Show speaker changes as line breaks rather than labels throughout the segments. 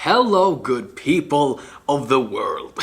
Hello, good people of the world.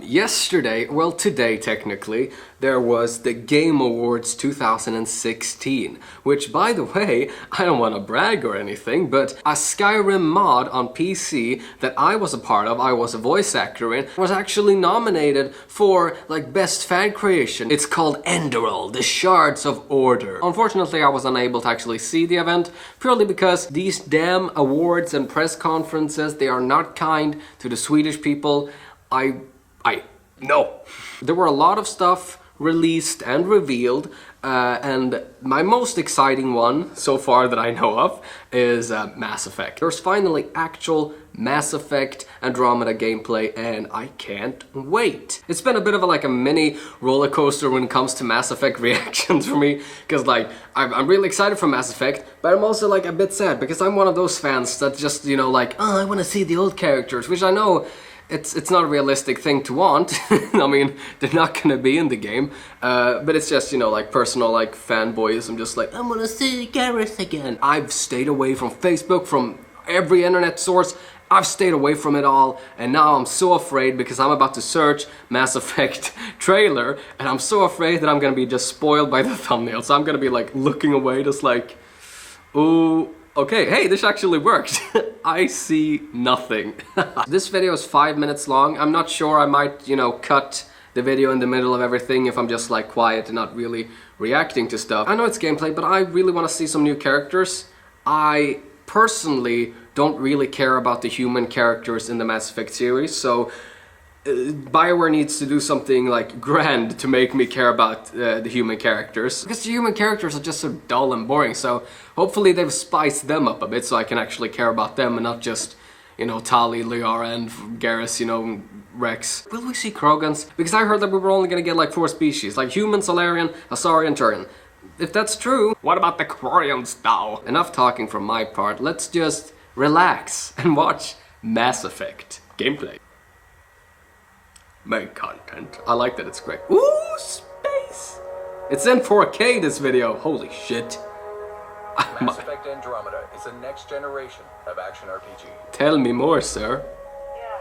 Yesterday, well today technically, there was the Game Awards 2016, which by the way, I don't want to brag or anything, but a Skyrim mod on PC that I was a part of, I was a voice actor in, was actually nominated for like best fan creation. It's called Anden, the Shards of Order. Unfortunately, I was unable to actually see the event, purely because these damn awards and press conferences, they are not kind to the Swedish people. No. There were a lot of stuff released and revealed, and my most exciting one so far that I know of is Mass Effect. There's finally actual Mass Effect Andromeda gameplay, and I can't wait. It's been a bit of a mini roller coaster when it comes to Mass Effect reactions for me, because I'm really excited for Mass Effect, but I'm also a bit sad because I'm one of those fans that just, you know, oh, I want to see the old characters, which I know it's not a realistic thing to want. I mean, they're not gonna be in the game, but it's just, you know, personal fanboyism, just I wanna see Garrus again. I've stayed away from Facebook, from every internet source. I've stayed away from it all, and now I'm so afraid because I'm about to search Mass Effect trailer, and I'm so afraid that I'm gonna be just spoiled by the thumbnail. So I'm gonna be looking away, just ooh. Okay, hey, this actually worked. I see nothing. This video is 5 minutes long. I'm not sure, I might, you know, cut the video in the middle of everything if I'm just quiet and not really reacting to stuff. I know it's gameplay, but I really want to see some new characters. I personally don't really care about the human characters in the Mass Effect series, so BioWare needs to do something grand to make me care about the human characters, because the human characters are just so dull and boring. So hopefully they've spiced them up a bit so I can actually care about them and not just, you know, Tali, Liara and Garrus, you know, Rex. Will we see Krogans? Because I heard that we were only gonna get 4 species, human, Solarian, Asari, Turian. If that's true, what about the Quarians though? Enough talking from my part, let's just relax and watch Mass Effect gameplay. Main content. I like that it's great. Ooh, space! It's in 4K, this video. Holy shit.
Mass Effect Andromeda is the next generation of action RPG.
Tell me more, sir.
Yeah.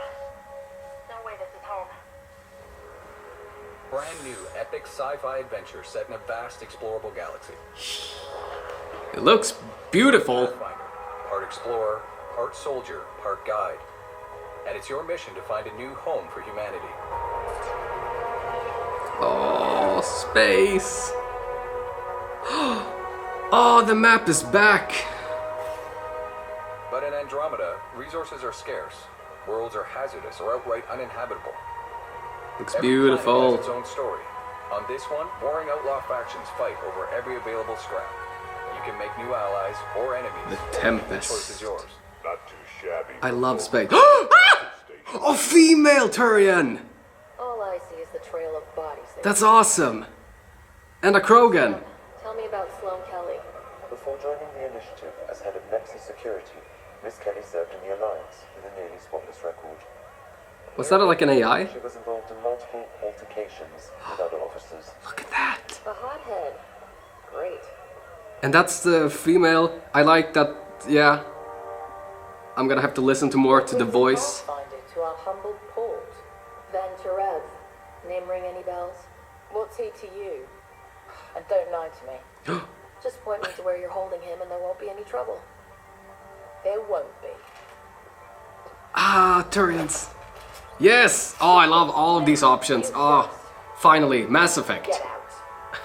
No way this is home.
Brand new epic sci-fi adventure set in a vast explorable galaxy.
It looks beautiful.
Pathfinder, part explorer, part soldier, part guide. And it's your mission to find a new home for humanity.
Oh, space. Oh, the map is back.
But in Andromeda, resources are scarce, worlds are hazardous or outright uninhabitable.
Looks
Every
beautiful.
planet has its own story. On this one, warring outlaw factions fight over every available scrap. You can make new allies or enemies.
The Tempest.
The choice is yours.
Not too shabby.
I love space. Oh, female Turian!
All I see is the trail of bodies there.
That's awesome. And a Krogan.
Tell me about Sloane Kelly.
Before joining the initiative as head of Nexus Security, Miss Kelly served in the Alliance with a nearly spotless record.
Was that an AI?
She was involved in multiple altercations with other officers.
Look at that.
A hothead. Great.
And that's the female. I like that, yeah. I'm gonna have to listen to more to the voice.
To our humble port. Van Terev. Name ring any bells? What's he to you? And don't lie to me. Just point me to where you're holding him and there won't be any trouble. There won't be.
Ah, Turians. Yes! Oh, I love all of these options. Oh, finally, Mass Effect.
Get out.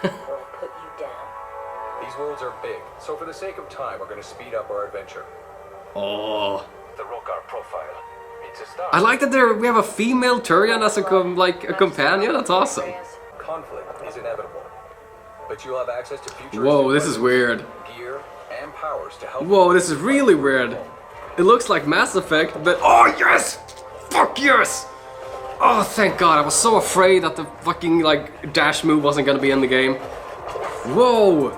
Or I'll put you down.
These worlds are big, so for the sake of time, we're going to speed up our adventure.
Oh.
The Rogar profile. It's a start.
I like that we have a female Turian as a companion. That's awesome.
Conflict is inevitable, but you'll have access to future.
Whoa, this is weird.
Gear and powers to help.
Whoa, this is really weird. It looks like Mass Effect, but oh yes! Fuck yes! Oh, thank God! I was so afraid that the fucking dash move wasn't gonna be in the game. Whoa!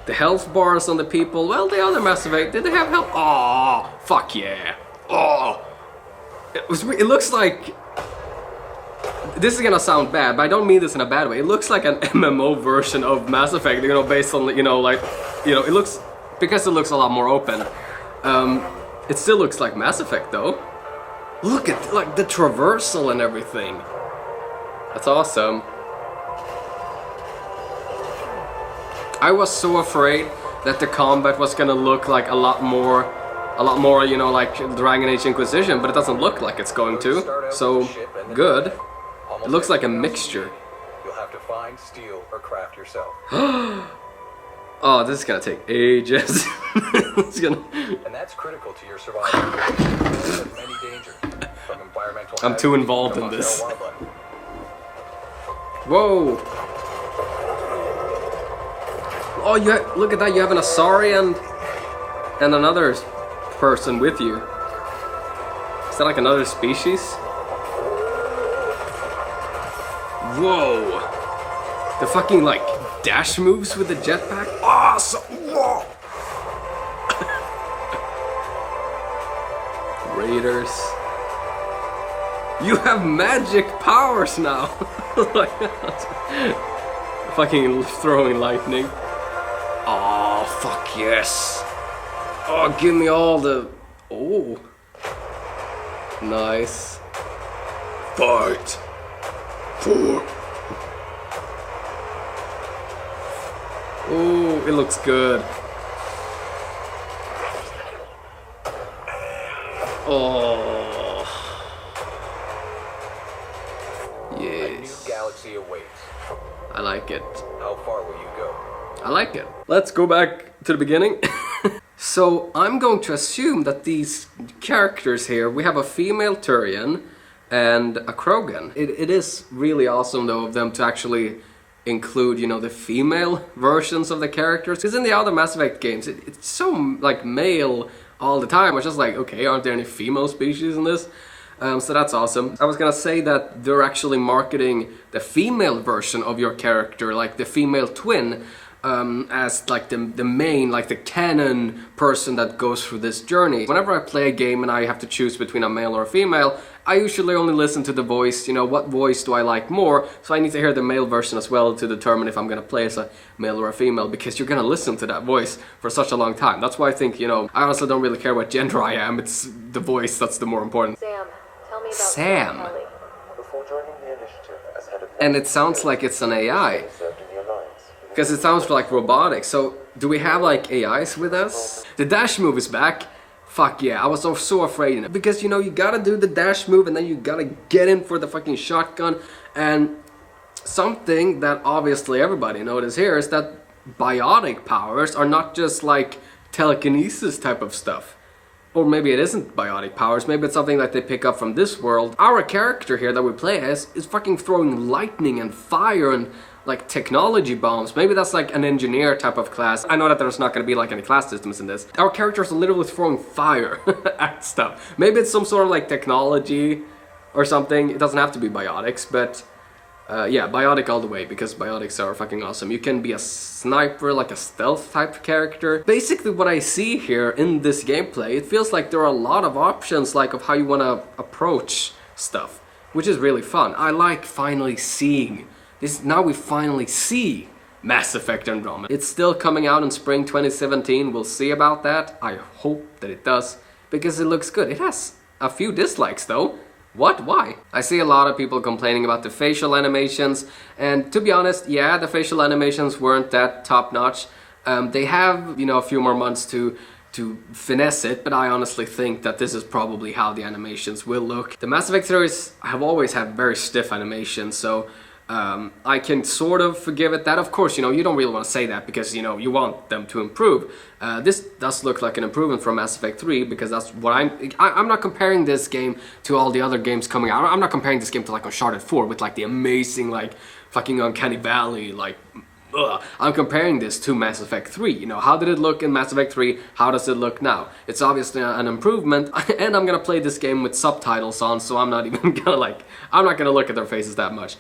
The health bars on the people. Well, the other Mass Effect, did they have health? Oh, fuck yeah! Oh, it looks like. This is gonna sound bad, but I don't mean this in a bad way. It looks like an MMO version of Mass Effect, you know, based on, it looks, because it looks a lot more open. It still looks like Mass Effect though. Look at like the traversal and everything. That's awesome. I was so afraid that the combat was gonna look like a lot more, you know, like Dragon Age Inquisition, but it doesn't look like it's going to. So good. It looks like a mixture.
You'll have to find, steal, or craft yourself.
Oh, this is gonna take ages. It's gonna...
And that's critical to your survival. There's many dangers, from environmental
I'm too
hazards
involved
to
in this.
hostile wildlife.
Whoa! Oh, look at that! You have an Asari and another person with you. Is that like another species? Whoa! The fucking like dash moves with the jetpack. Awesome! Whoa! Raiders. You have magic powers now. Like, fucking throwing lightning. Oh fuck yes! Oh, give me all the. Oh, nice. Fight. Four. Oh, it looks good. Oh. Yes.
A new galaxy awaits.
I like it.
How far will you go?
I like it. Let's go back to the beginning. So I'm going to assume that these characters here, we have a female Turian and a Krogan. It is really awesome though of them to actually include, you know, the female versions of the characters. Because in the other Mass Effect games, it's so like male all the time. It's just like, okay, aren't there any female species in this? So that's awesome. I was gonna say that they're actually marketing the female version of your character, like the female twin, as like the main, like the canon person that goes through this journey. Whenever I play a game and I have to choose between a male or a female, I usually only listen to the voice, you know, what voice do I like more, so I need to hear the male version as well to determine if I'm gonna play as a male or a female, because you're gonna listen to that voice for such a long time. That's why I think, you know, I honestly don't really care what gender I am, it's the voice that's the more important.
Sam, tell me about
Sam.
Kelly.
Before joining the initiative as head of
And it sounds like it's an AI.
served in the Alliance.
Because it sounds like robotics. So, do we have like AIs with us? The dash move is back. Fuck yeah, I was so afraid. Because, you know, you gotta do the dash move and then you gotta get in for the fucking shotgun. And something that obviously everybody noticed here is that biotic powers are not just like telekinesis type of stuff. Or maybe it isn't biotic powers, maybe it's something that they pick up from this world. Our character here that we play as is fucking throwing lightning and fire and like technology bombs. Maybe that's like an engineer type of class. I know that there's not gonna be like any class systems in this. Our characters are literally throwing fire at stuff. Maybe it's some sort of like technology or something. It doesn't have to be biotics, but yeah, biotic all the way, because biotics are fucking awesome. You can be a sniper, like a stealth type character. Basically what I see here in this gameplay, it feels like there are a lot of options like of how you want to approach stuff, which is really fun. I like finally seeing this. Now we finally see Mass Effect Andromeda. It's still coming out in spring 2017. We'll see about that. I hope that it does, because it looks good. It has a few dislikes though. What? Why? I see a lot of people complaining about the facial animations, and to be honest, yeah, the facial animations weren't that top-notch. They have, you know, a few more months to finesse it, but I honestly think that this is probably how the animations will look. The Mass Effect series have always had very stiff animations, so I can sort of forgive it that. Of course, you know, you don't really want to say that because, you know, you want them to improve. This does look like an improvement from Mass Effect 3, because that's what I'm not comparing this game to all the other games coming out. I'm not comparing this game to like Uncharted 4 with like the amazing like fucking Uncanny Valley, like I'm comparing this to Mass Effect 3. You know, how did it look in Mass Effect 3? How does it look now? It's obviously an improvement, and I'm gonna play this game with subtitles on, so I'm not even gonna like, I'm not gonna look at their faces that much.